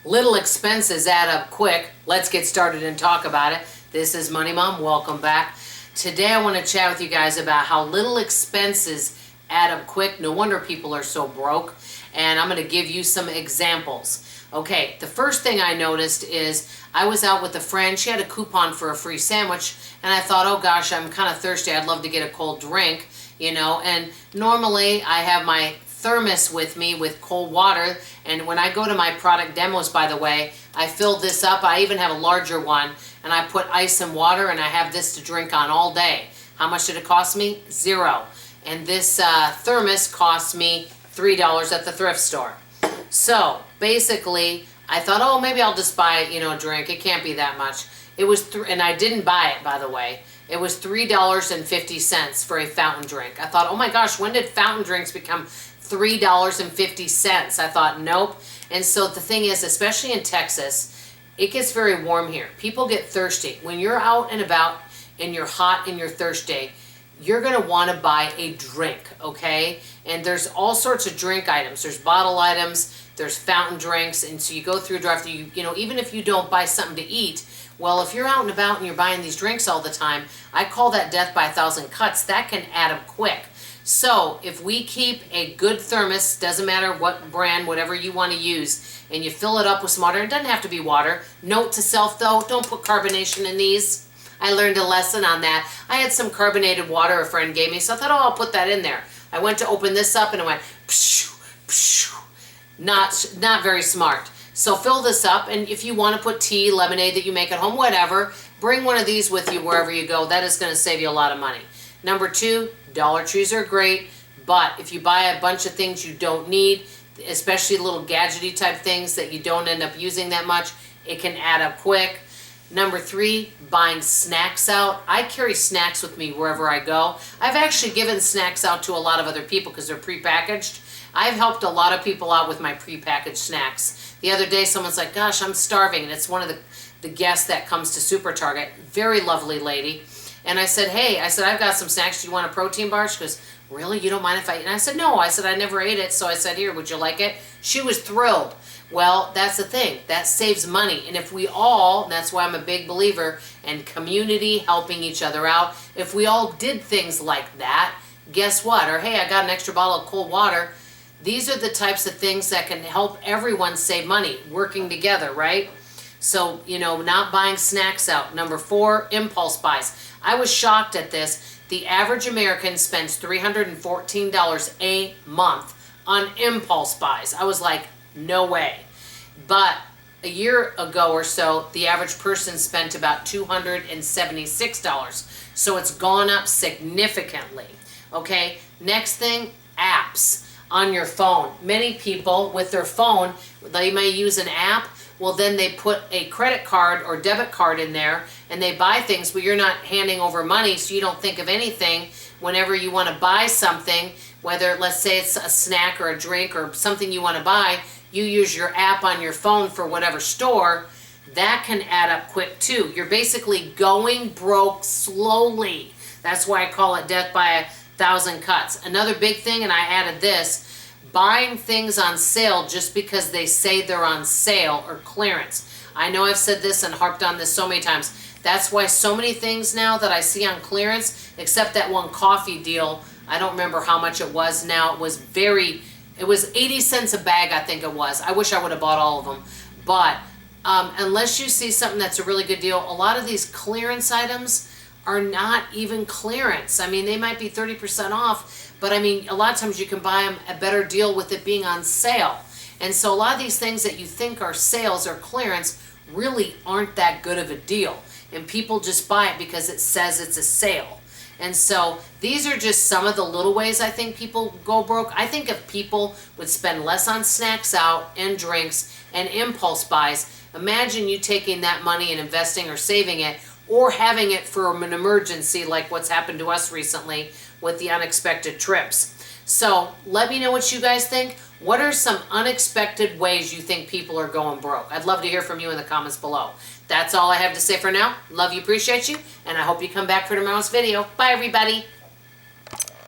Little expenses add up quick. Let's get started and talk about it. This is Money Mom. Welcome back. Today I want to chat with you guys about how little expenses add up quick. No wonder people are so broke. And I'm going to give you some examples. Okay, the first thing I noticed is I was out with a friend. She had a coupon for a free sandwich. And I thought, oh gosh, I'm kind of thirsty. I'd love to get a cold drink, you know. And normally I have my Thermos with me with cold water, and when I go to my product demos, by the way, I fill this up. I even have a larger one, and I put ice and water, and I have this to drink on all day. How much did it cost me? $0. And this Thermos cost me $3 at the thrift store. So basically I thought, oh, maybe I'll just buy, a drink. It can't be that much. It was and I didn't buy it, by the way. It was $3.50 for a fountain drink. I thought, oh my gosh, when did fountain drinks become $3.50? I thought, nope. And so the thing is, especially in Texas, it gets very warm here. People get thirsty. When you're out and about and you're hot and you're thirsty, you're going to want to buy a drink, okay? And there's all sorts of drink items. There's bottle items, there's fountain drinks, and so you go through a drive-thru, even if you don't buy something to eat, well, if you're out and about and you're buying these drinks all the time, I call that death by 1,000 cuts. That can add up quick. So if we keep a good thermos, doesn't matter what brand, whatever you want to use, and you fill it up with some water, it doesn't have to be water. Note to self though, don't put carbonation in these. I learned a lesson on that. I had some carbonated water a friend gave me, so I thought, oh, I'll put that in there. I went to open this up and it went, pshoo, pshoo. Not very smart. So fill this up, and if you want to put tea, lemonade that you make at home, whatever, bring one of these with you wherever you go. That is going to save you a lot of money. Number 2, Dollar Trees are great, but if you buy a bunch of things you don't need, especially little gadgety type things that you don't end up using that much, it can add up quick. Number 3, buying snacks out. I carry snacks with me wherever I go. I've actually given snacks out to a lot of other people because they're prepackaged. I've helped a lot of people out with my prepackaged snacks. The other day someone's like, gosh, I'm starving, and it's one of the guests that comes to Super Target. Very lovely lady. And I said, hey, I've got some snacks. Do you want a protein bar? She goes, really? You don't mind if I eat? And I said, no. I said, I never ate it. So I said, here, would you like it? She was thrilled. Well, that's the thing. That saves money. And if we all, that's why I'm a big believer in community, helping each other out. If we all did things like that, guess what? Or, hey, I got an extra bottle of cold water. These are the types of things that can help everyone save money, working together, right? So, not buying snacks out. Number 4, impulse buys. I was shocked at this. The average American spends $314 a month on impulse buys. I was like, no way. But a year ago or so, the average person spent about $276. So it's gone up significantly. Okay, next thing, apps on your phone. Many people with their phone, they may use an app. Well, then they put a credit card or debit card in there and they buy things, but you're not handing over money, so you don't think of anything whenever you want to buy something, whether, let's say it's a snack or a drink or something you want to buy, you use your app on your phone for whatever store. That can add up quick too. You're basically going broke slowly. That's why I call it death by 1,000 cuts. Another big thing, and I added this, buying things on sale just because they say they're on sale or clearance. I know I've said this and harped on this so many times. That's why so many things now that I see on clearance, except that one coffee deal, I don't remember how much it was now. It was 80 cents a bag, I think it was. I wish I would have bought all of them. But unless you see something that's a really good deal, a lot of these clearance items are not even clearance. I mean, they might be 30% off, but I mean, a lot of times you can buy them a better deal with it being on sale. And so a lot of these things that you think are sales or clearance really aren't that good of a deal. And people just buy it because it says it's a sale. And so these are just some of the little ways I think people go broke. I think if people would spend less on snacks out and drinks and impulse buys, imagine you taking that money and investing or saving it, or having it for an emergency like what's happened to us recently with the unexpected trips. So let me know what you guys think. What are some unexpected ways you think people are going broke? I'd love to hear from you in the comments below. That's all I have to say for now. Love you, appreciate you, and I hope you come back for tomorrow's video. Bye, everybody.